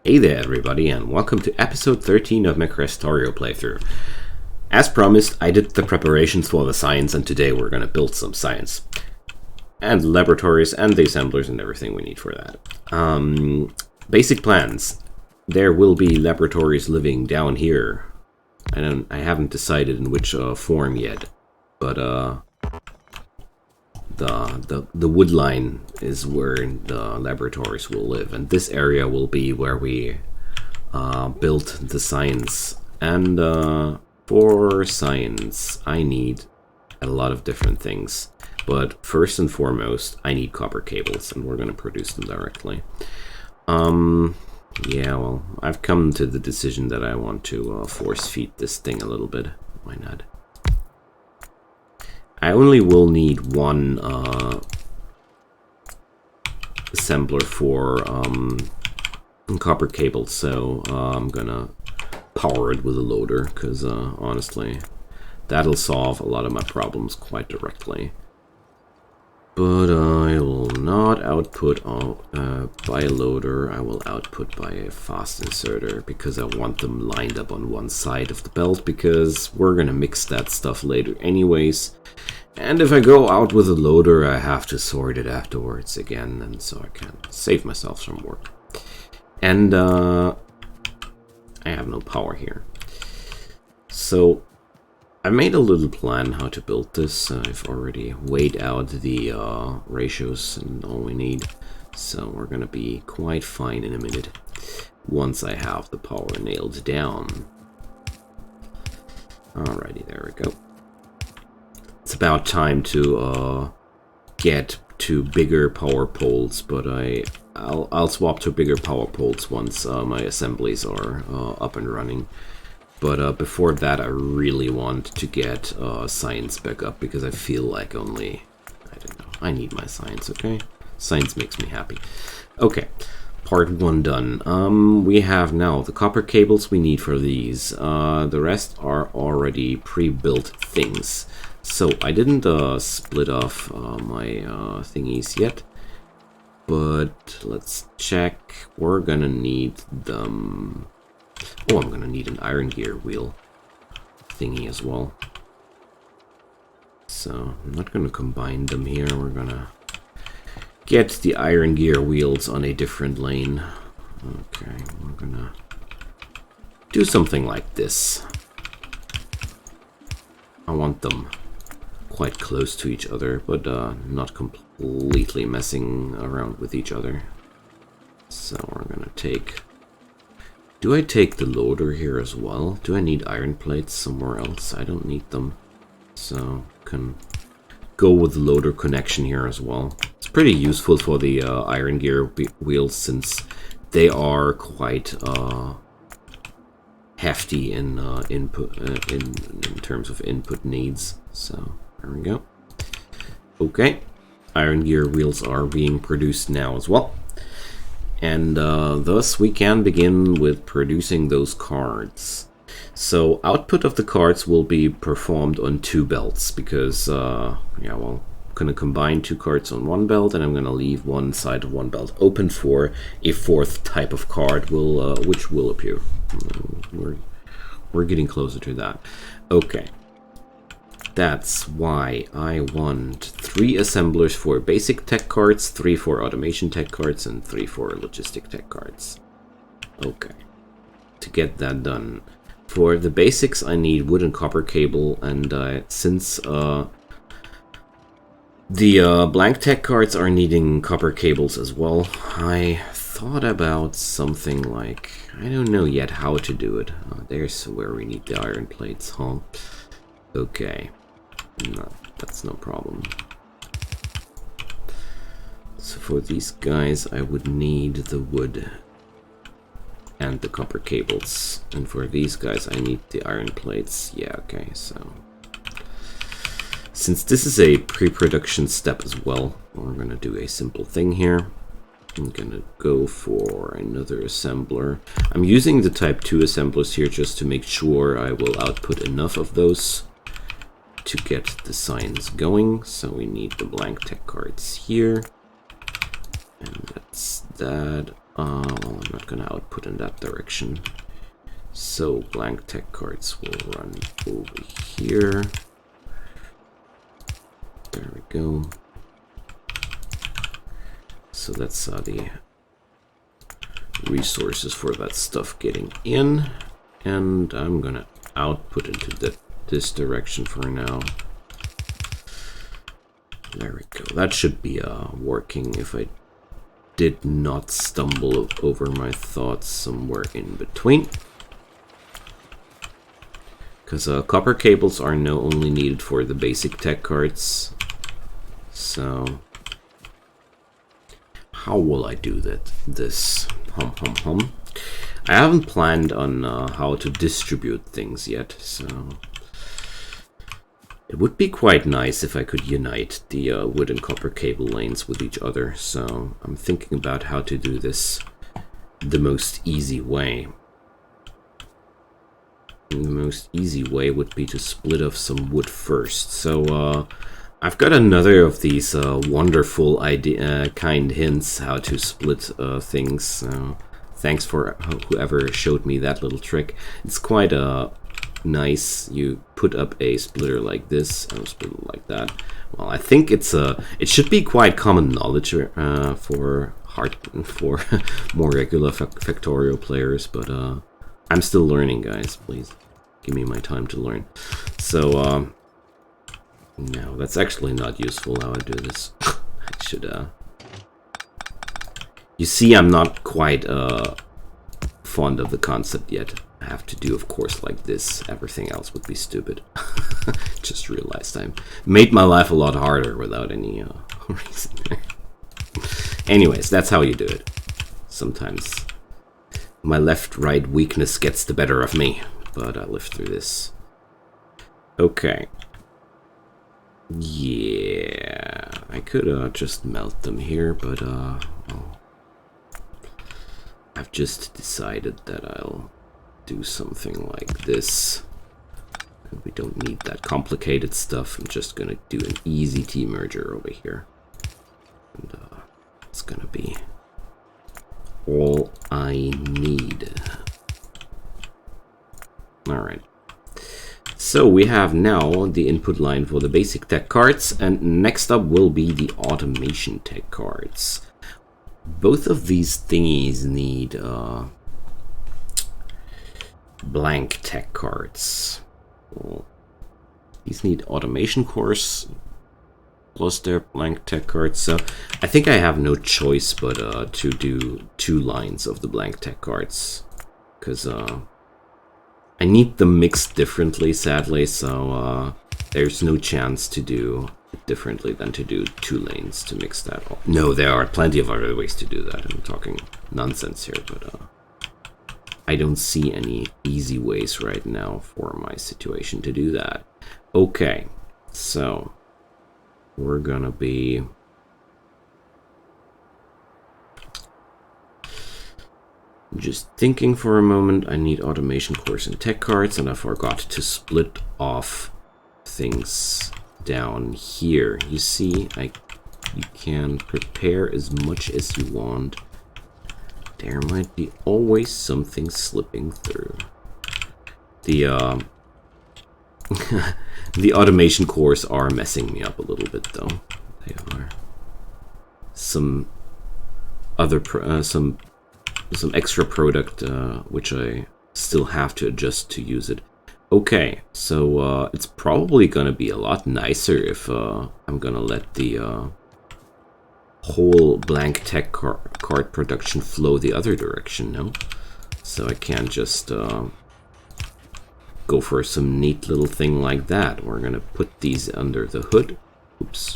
Hey there everybody, and welcome to episode 13 of my Krastorio playthrough. As promised, I did the preparations for the science, and today we're gonna build some science. And laboratories and the assemblers and everything we need for that. Basic plans. There will be laboratories living down here. I haven't decided in which form yet, but the wood line is where the laboratories will live, and this area will be where we built the science. And for science I need a lot of different things, but first and foremost I need copper cables, and we're gonna produce them directly. Yeah, well, I've come to the decision that I want to force feed this thing a little bit. Why not? I only will need one assembler for copper cables, so I'm gonna power it with a loader, because honestly, that'll solve a lot of my problems quite directly. But I will not output by a loader, I will output by a fast inserter, because I want them lined up on one side of the belt, because we're gonna mix that stuff later anyways. And if I go out with a loader, I have to sort it afterwards again, and so I can save myself some work. And I have no power here. So I made a little plan how to build this. I've already weighed out the ratios and all we need. So we're gonna be quite fine in a minute once I have the power nailed down. Alrighty, there we go. It's about time to get to bigger power poles, but I'll swap to bigger power poles once my assemblies are up and running. But before that, I really want to get science back up, because I feel like I don't know, I need my science, okay? Science makes me happy. Okay, part 1 done. We have now the copper cables we need for these. The rest are already pre-built things. So I didn't split off my thingies yet, but let's check. We're gonna need them. Oh, I'm gonna need an iron gear wheel thingy as well. So I'm not gonna combine them here. We're gonna get the iron gear wheels on a different lane. Okay, we're gonna do something like this. I want them quite close to each other, but not completely messing around with each other. So we're gonna take... Do I take the loader here as well? Do I need iron plates somewhere else? I don't need them. So can go with the loader connection here as well. It's pretty useful for the iron gear wheels, since they are quite hefty in input in terms of input needs. So there we go. Okay, iron gear wheels are being produced now as well, and thus we can begin with producing those cards. So output of the cards will be performed on 2 belts, because yeah, well, I'm gonna combine 2 cards on 1 belt, and I'm gonna leave one side of 1 belt open for a 4th type of card which will appear. We're getting closer to that. Okay. That's why I want 3 assemblers for basic tech cards, 3 for automation tech cards, and 3 for logistic tech cards. Okay. To get that done, for the basics I need wood and copper cable, and since the blank tech cards are needing copper cables as well, I thought about something like... I don't know yet how to do it. There's where we need the iron plates, huh? Okay. No, that's no problem. So for these guys I would need the wood and the copper cables, and for these guys I need the iron plates. Yeah, okay, so since this is a pre-production step as well, we're gonna do a simple thing here. I'm gonna go for another assembler. I'm using the type 2 assemblers here just to make sure I will output enough of those to get the science going. So we need the blank tech cards here, and that's that. well, I'm not gonna output in that direction. So blank tech cards will run over here. There we go. So that's the resources for that stuff getting in. And I'm gonna output into this direction for now. There we go. That should be working if I did not stumble over my thoughts somewhere in between. Because copper cables are now only needed for the basic tech cards. So how will I do that? This I haven't planned on how to distribute things yet, so it would be quite nice if I could unite the wood and copper cable lanes with each other. So I'm thinking about how to do this the most easy way. And the most easy way would be to split off some wood first. So I've got another of these wonderful kind hints how to split things. So thanks for whoever showed me that little trick. It's quite nice. You put up a splitter like this and a splitter like that. Well, I think it should be quite common knowledge for more regular Factorio players, but I'm still learning, guys. Please give me my time to learn. So no, that's actually not useful how I do this. I should you see, I'm not quite fond of the concept yet. I have to do, of course, like this. Everything else would be stupid. Just realized I made my life a lot harder without any reason. Anyways, that's how you do it. Sometimes my left-right weakness gets the better of me, but I live through this. Okay. Yeah, I could just melt them here, but well, I've just decided that I'll do something like this. And we don't need that complicated stuff. I'm just gonna do an easy T-merger over here. And it's gonna be all I need. Alright. So we have now the input line for the basic tech cards, and next up will be the automation tech cards. Both of these thingies need blank tech cards. Well, these need automation cores plus their blank tech cards, so I think I have no choice but to do 2 lines of the blank tech cards, because I need them mixed differently, sadly, so there's no chance to do it differently than to do 2 lanes to mix that all. No, there are plenty of other ways to do that. I'm talking nonsense here, but I don't see any easy ways right now for my situation to do that. Okay, so we're gonna be just thinking for a moment. I need automation cores and tech cards, and I forgot to split off things down here. You see, you can prepare as much as you want. There might be always something slipping through. The the automation cores are messing me up a little bit, though. They are. Some other some extra product which I still have to adjust to use it. Okay, so it's probably gonna be a lot nicer if I'm gonna let the whole blank tech card production flow the other direction, no? So I can't just go for some neat little thing like that. We're gonna put these under the hood. Oops,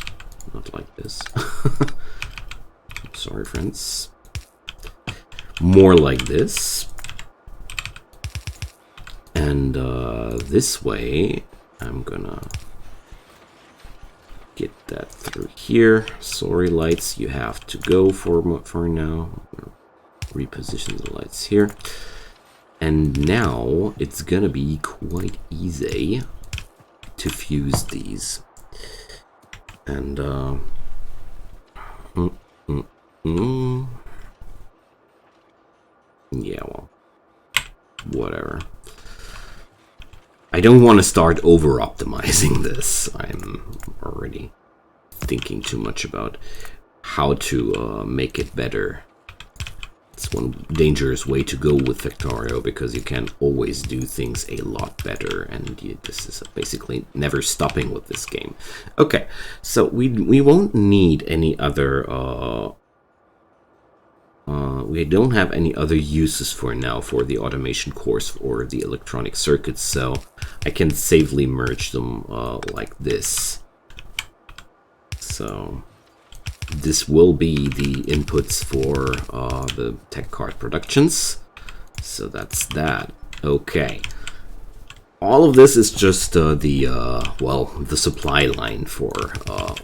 not like this. Sorry, friends. More like this. And this way, I'm gonna get that through here. Sorry, lights, you have to go for now. Reposition the lights here. And now it's gonna be quite easy to fuse these. And, Yeah, well, whatever. I don't want to start over-optimizing this. I'm already thinking too much about how to make it better. It's one dangerous way to go with Factorio, because you can always do things a lot better, and this is basically never stopping with this game. Okay, so we won't need any other... we don't have any other uses for now for the automation cores or the electronic circuits, so I can safely merge them like this. So this will be the inputs for the tech card productions. So that's that. Okay. All of this is just the supply line for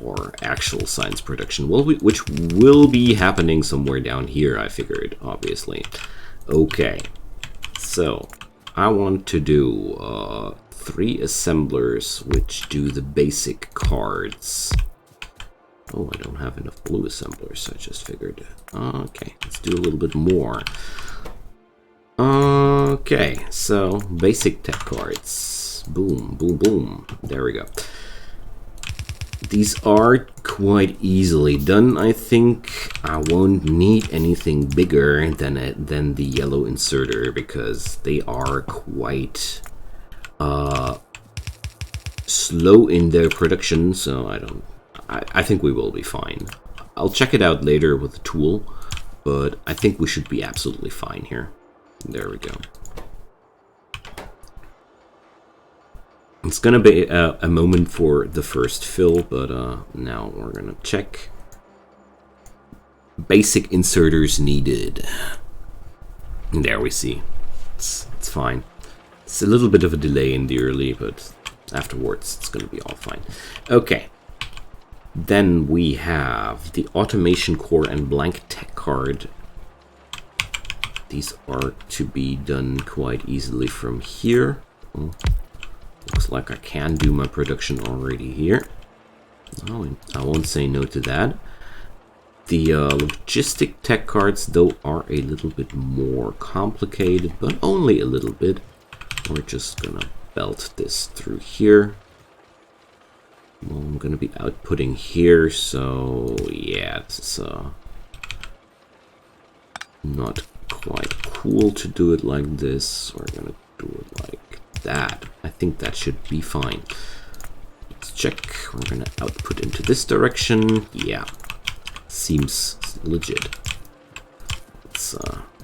or actual science production, which will be happening somewhere down here, I figured, obviously. Okay, so I want to do 3 assemblers which do the basic cards. Oh, I don't have enough blue assemblers, I just figured. Okay, let's do a little bit more. Okay, so basic tech cards. Boom, boom, boom. There we go. These are quite easily done, I think. I won't need anything bigger than the yellow inserter, because they are quite slow in their production, so I think we will be fine. I'll check it out later with the tool, but I think we should be absolutely fine here. There we go. It's gonna be a moment for the first fill, but now we're gonna check. Basic inserters needed. And there we see. It's fine. It's a little bit of a delay in the early, but afterwards it's gonna be all fine. Okay. Then we have the automation core and blank tech card. These are to be done quite easily from here. Oh, looks like I can do my production already here. Oh, I won't say no to that. The logistic tech cards, though, are a little bit more complicated, but only a little bit. We're just gonna belt this through here. Well, I'm gonna be outputting here, so yeah, it's not quite cool to do it like this. We're gonna do it like that. I think that should be fine. Let's check. We're gonna output into this direction. Yeah, seems legit. Let's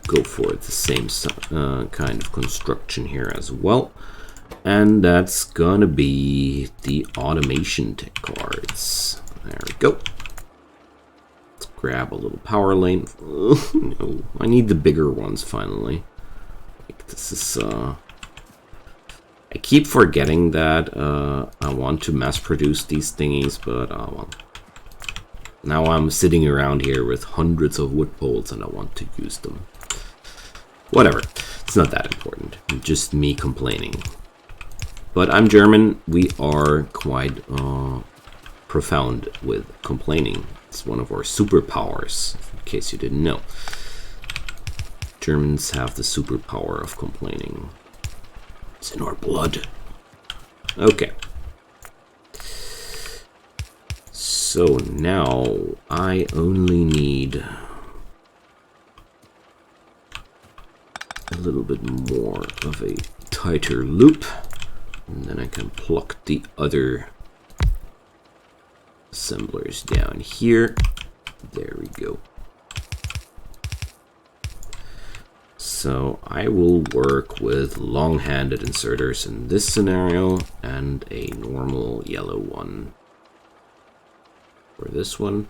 go for the same kind of construction here as well. And that's gonna be the automation tech cards. There we go. Grab a little power lane. No, I need the bigger ones finally. Like, this is I keep forgetting that I want to mass produce these thingies, but well, now I'm sitting around here with hundreds of wood poles and I want to use them. Whatever, it's not that important. Just me complaining. But I'm German. We are quite profound with complaining. It's one of our superpowers, in case you didn't know. Germans have the superpower of complaining. It's in our blood. Okay. So now I only need a little bit more of a tighter loop, and then I can pluck the other assemblers down here. There we go. So I will work with long-handed inserters in this scenario and a normal yellow one for this one.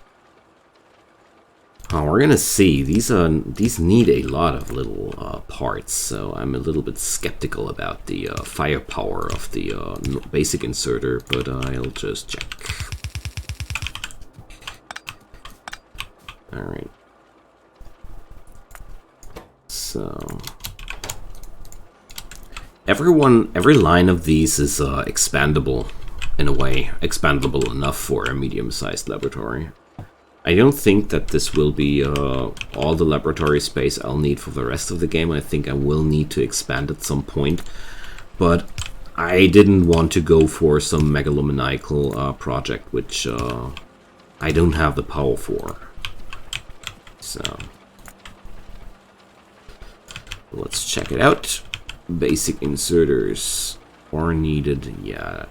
We're gonna see. These need a lot of little parts, so I'm a little bit skeptical about the firepower of the basic inserter, but I'll just check. All right. So every line of these is expandable in a way, expandable enough for a medium-sized laboratory. I don't think that this will be all the laboratory space I'll need for the rest of the game. I think I will need to expand at some point. But I didn't want to go for some megalomaniacal project, which I don't have the power for. So let's check it out. Basic inserters are needed. Yeah,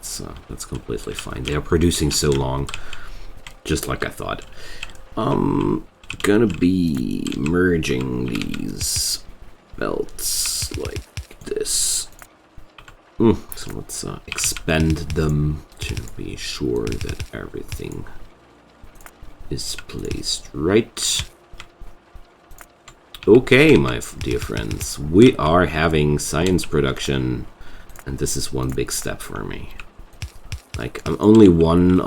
that's completely fine. They are producing so long, just like I thought. Gonna be merging these belts like this. So let's expand them to be sure that everything is placed right. Okay, my dear friends, we are having science production, and this is one big step for me. Like, I'm only one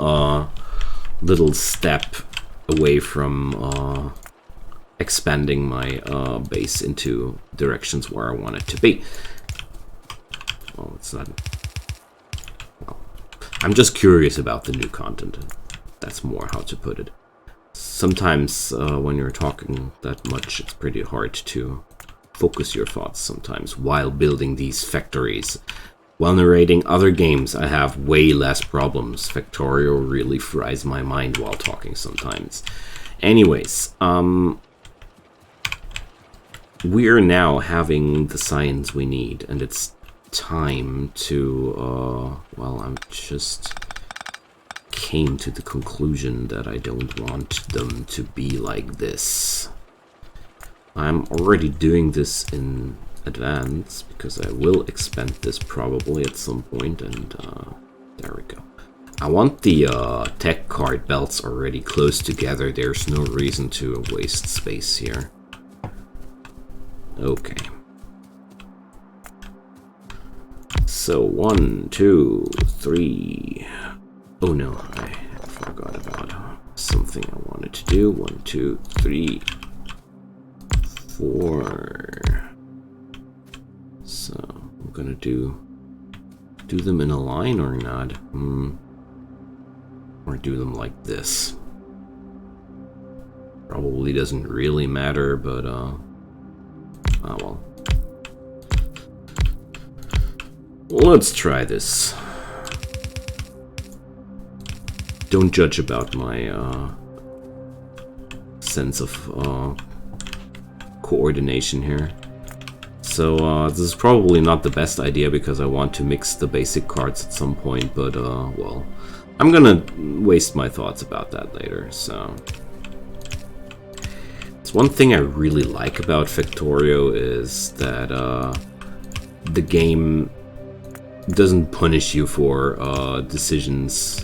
little step away from expanding my base into directions where I want it to be. Well, it's not. Well, I'm just curious about the new content. That's more how to put it. Sometimes when you're talking that much, it's pretty hard to focus your thoughts sometimes while building these factories. While narrating other games, I have way less problems. Factorio really fries my mind while talking sometimes. Anyways, we are now having the science we need, and it's time to, well, I'm just came to the conclusion that I don't want them to be like this. I'm already doing this in advance because I will expand this probably at some point, and there we go. I want the tech card belts already close together. There's no reason to waste space here. Okay. So 1, 2, 3. Oh no, I forgot about something I wanted to do. 1, 2, 3, 4. So I'm gonna do them in a line or not? Or do them like this. Probably doesn't really matter, but oh well. Let's try this. Don't judge about my sense of coordination here. So this is probably not the best idea because I want to mix the basic cards at some point, but well, I'm gonna waste my thoughts about that later. So it's one thing I really like about Factorio is that the game doesn't punish you for decisions,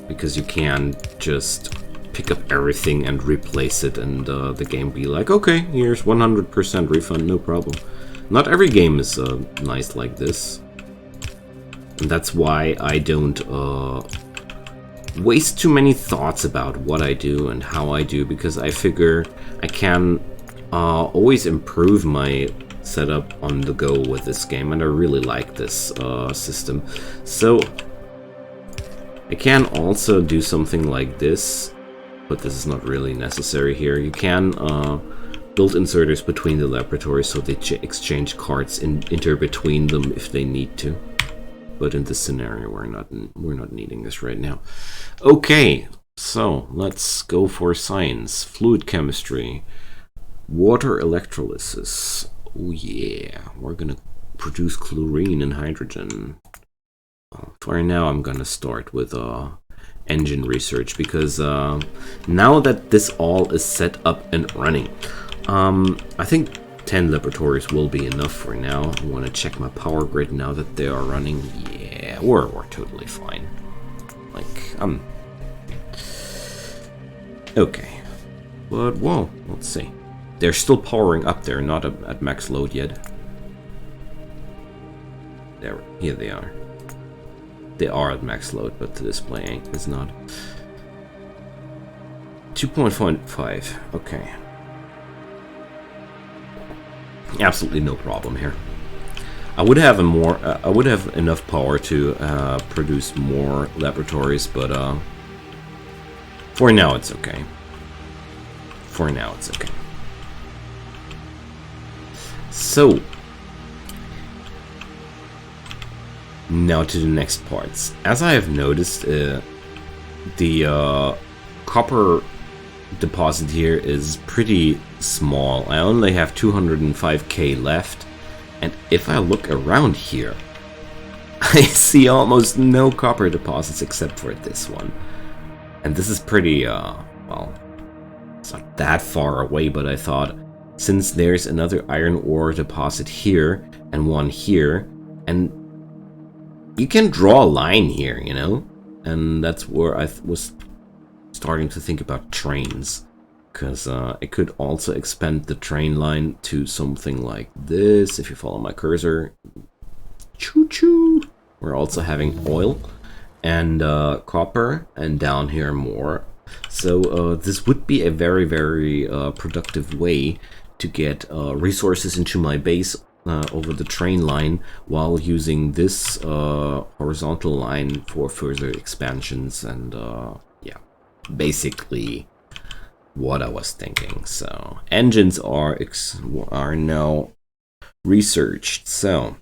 because you can just pick up everything and replace it, and the game be like, okay, here's 100% refund, no problem. Not every game is nice like this, and that's why I don't waste too many thoughts about what I do and how I do, because I figure I can always improve my setup on the go with this game, and I really like this system. So I can also do something like this, but this is not really necessary here. You can build inserters between the laboratories so they exchange cards enter between them if they need to. But in this scenario, we're not needing this right now. Okay, so let's go for science. Fluid chemistry, water electrolysis. Oh yeah, we're gonna produce chlorine and hydrogen. For now, I'm gonna start with engine research, because now that this all is set up and running, I think 10 laboratories will be enough for now. I want to check my power grid now that they are running. Yeah, we're totally fine. Like, okay. But, whoa, let's see. They're still powering up. They're not at max load yet. Here they are. They are at max load, but the display is not. 2.5. Okay. Absolutely no problem here. I would have I would have enough power to produce more laboratories, but For now, it's okay. For now, it's okay. So, now to the next parts. As I have noticed, the copper deposit here is pretty small. I only have 205k left, and if I look around here, I see almost no copper deposits except for this one. And this is pretty, well, it's not that far away, but I thought, since there's another iron ore deposit here and one here, and you can draw a line here, you know? And that's where I was starting to think about trains, because I could also expand the train line to something like this. If you follow my cursor, choo-choo. We're also having oil and copper, and down here more. So this would be a very, very productive way to get resources into my base over the train line, while using this horizontal line for further expansions. And yeah, basically what I was thinking. So engines are now researched. So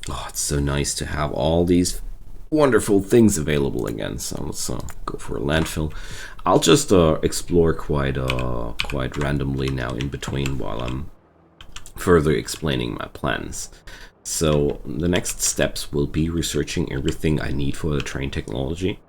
it's so nice to have all these wonderful things available again. So let's go for a landfill. I'll just explore quite randomly now in between while I'm further explaining my plans. So the next steps will be researching everything I need for the train technology,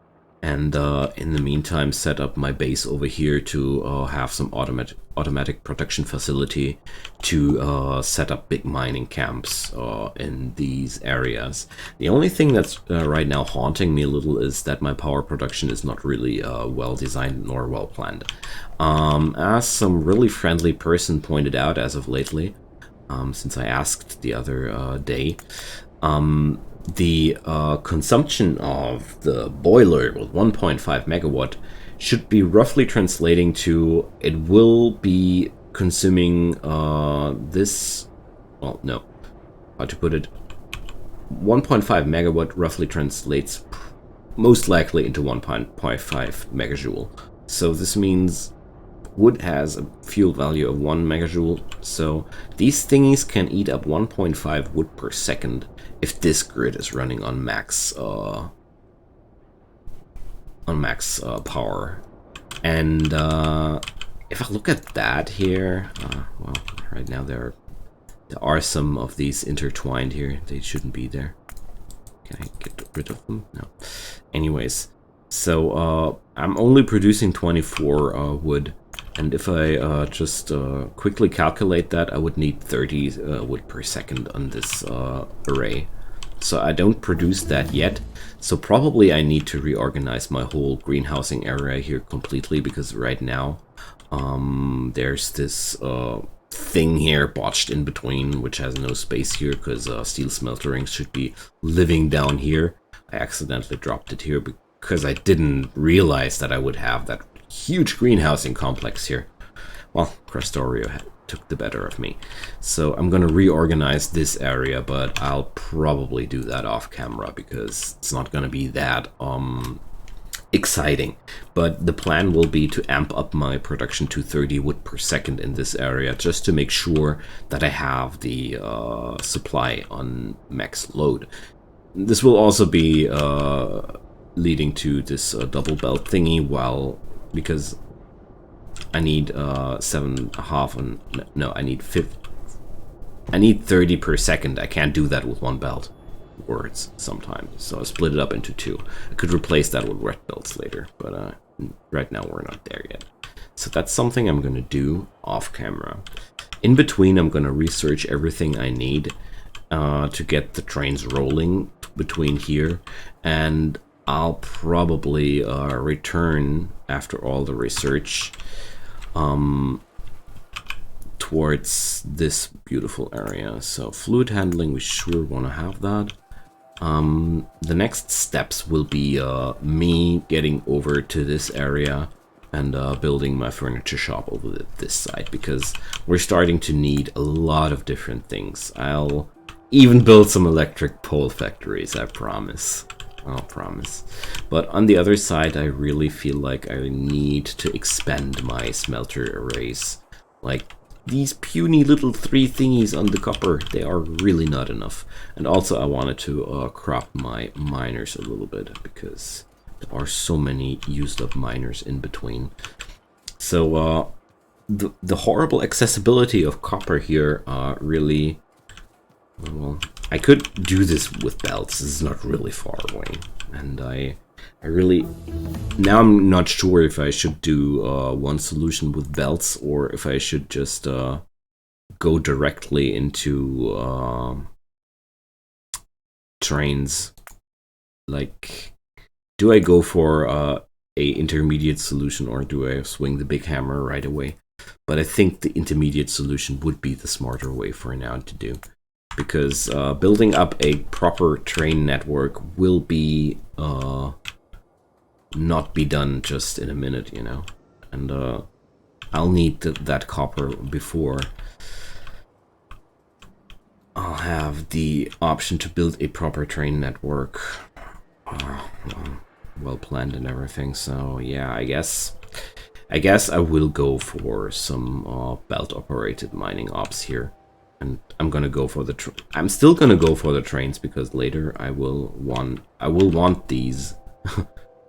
and in the meantime set up my base over here to have some automatic production facility to set up big mining camps in these areas. The only thing that's right now haunting me a little is that my power production is not really well designed nor well planned. As some really friendly person pointed out as of lately, since I asked the other day, the consumption of the boiler with 1.5 megawatt should be roughly translating to, it will be consuming this, well, no, how to put it, 1.5 megawatt roughly translates most likely into 1.5 megajoule. So this means wood has a fuel value of 1 megajoule, so these thingies can eat up 1.5 wood per second if this grid is running on max power. And if I look at that here, well, right now there are some of these intertwined here. They shouldn't be there. Can I get rid of them? No. Anyways, so I'm only producing 24 wood. And if I just quickly calculate that, I would need 30 wood per second on this array. So I don't produce that yet. So probably I need to reorganize my whole greenhousing area here completely, because right now there's this thing here botched in between, which has no space here, because steel smeltering should be living down here. I accidentally dropped it here because I didn't realize that I would have that huge greenhousing complex here. Well, Krastorio took the better of me. So I'm gonna reorganize this area, but I'll probably do that off camera because it's not gonna be that exciting. But the plan will be to amp up my production to 30 wood per second in this area, just to make sure that I have the supply on max load. This will also be leading to this double belt thingy, because I need 7.5 and no, I need 30 per second. I can't do that with one belt words sometimes, so I split it up into two. I could replace that with red belts later, but right now we're not there yet. So that's something I'm gonna do off camera. In between, I'm gonna research everything I need to get the trains rolling between here, and I'll probably return after all the research towards this beautiful area. So fluid handling, we sure want to have that. The next steps will be me getting over to this area and building my furniture shop over this side, because we're starting to need a lot of different things. I'll even build some electric pole factories, I promise. I'll promise. But on the other side, I really feel like I need to expand my smelter arrays. Like, these puny little 3 thingies on the copper, they are really not enough. And also I wanted to crop my miners a little bit, because there are so many used up miners in between. So the horrible accessibility of copper here really... Well, I could do this with belts. This is not really far away. And I really... Now I'm not sure if I should do one solution with belts, or if I should just go directly into trains. Like, do I go for a intermediate solution, or do I swing the big hammer right away? But I think the intermediate solution would be the smarter way for now to do. Because building up a proper train network will be not be done just in a minute, you know. And I'll need that copper before I'll have the option to build a proper train network. Well planned and everything. So yeah, I guess I will go for some belt operated mining ops here. And I'm gonna go for the I'm still gonna go for the trains, because later I will want these.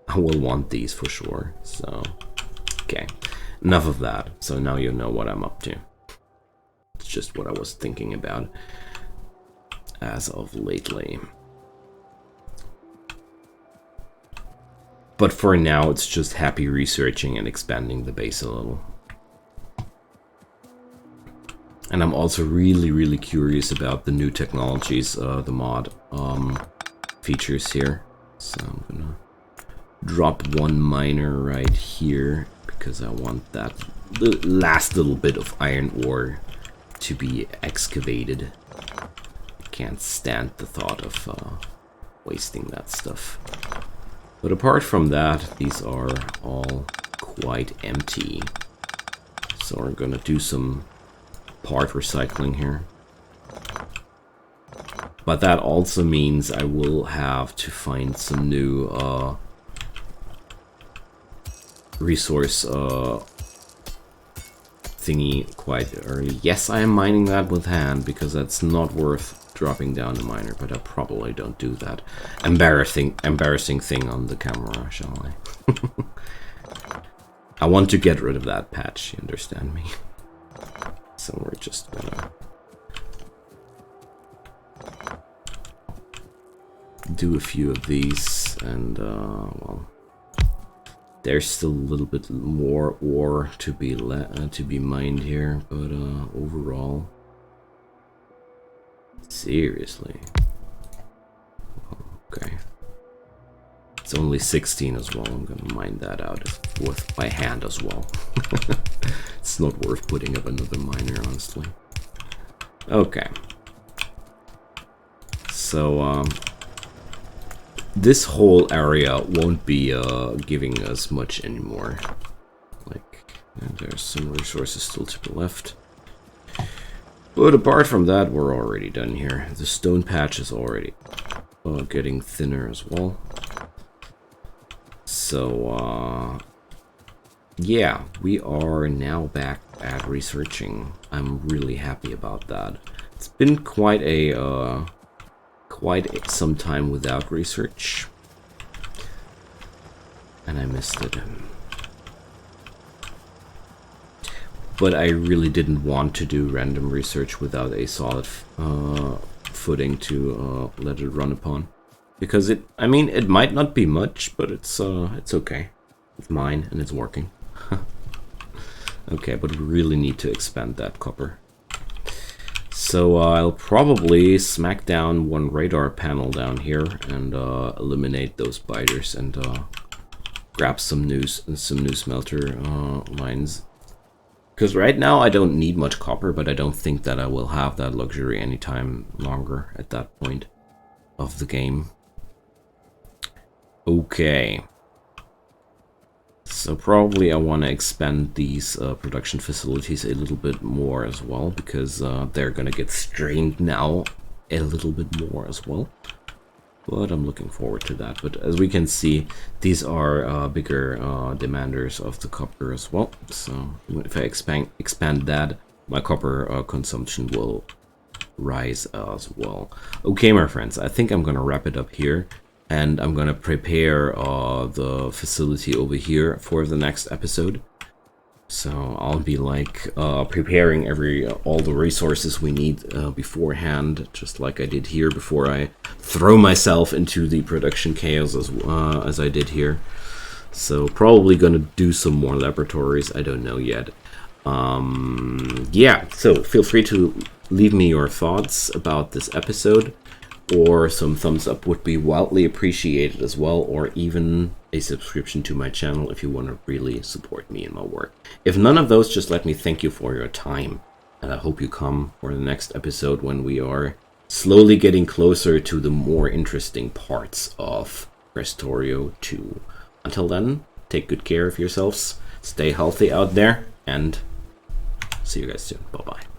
I will want these for sure. So okay, enough of that. So now you know what I'm up to. It's just what I was thinking about as of lately. But for now, it's just happy researching and expanding the base a little. And I'm also really curious about the new technologies, the mod features here. So I'm gonna drop one miner right here, because I want that last little bit of iron ore to be excavated. I can't stand the thought of wasting that stuff. But apart from that, these are all quite empty. So we're gonna do some part recycling here. But that also means I will have to find some new resource thingy quite early. Yes, I am mining that with hand, because that's not worth dropping down a miner, but I probably don't do that. Embarrassing thing on the camera, shall I? I want to get rid of that patch, you understand me? So we're just gonna do a few of these, and well, there's still a little bit more ore to be mined here, but overall, seriously, okay, it's only 16 as well. I'm gonna mine that out with by hand as well. It's not worth putting up another miner, honestly. Okay. So, this whole area won't be giving us much anymore. Like, there's some resources still to the left. But apart from that, we're already done here. The stone patch is already getting thinner as well. So, yeah, we are now back at researching. I'm really happy about that. It's been quite some time without research, and I missed it. But I really didn't want to do random research without a solid footing to let it run upon, because I mean, it might not be much, but it's okay. It's mine and it's working. Okay, but we really need to expand that copper. So I'll probably smack down one radar panel down here and eliminate those biters and grab some new smelter lines. Because right now I don't need much copper, but I don't think that I will have that luxury anytime longer at that point of the game. Okay. So probably I want to expand these production facilities a little bit more as well, because they're gonna get strained now a little bit more as well. but I'm looking forward to that. But as we can see, these are bigger demanders of the copper as well. So if I expand that, my copper consumption will rise as well. Okay, my friends, I think I'm gonna wrap it up here, and I'm gonna prepare the facility over here for the next episode. So I'll be like preparing all the resources we need beforehand, just like I did here, before I throw myself into the production chaos as I did here. So probably gonna do some more laboratories. I don't know yet. Yeah, so feel free to leave me your thoughts about this episode, or some thumbs up would be wildly appreciated as well, or even a subscription to my channel if you want to really support me in my work. If none of those, just let me thank you for your time, and I hope you come for the next episode when we are slowly getting closer to the more interesting parts of Krastorio 2. Until then, take good care of yourselves, stay healthy out there, and see you guys soon. Bye-bye.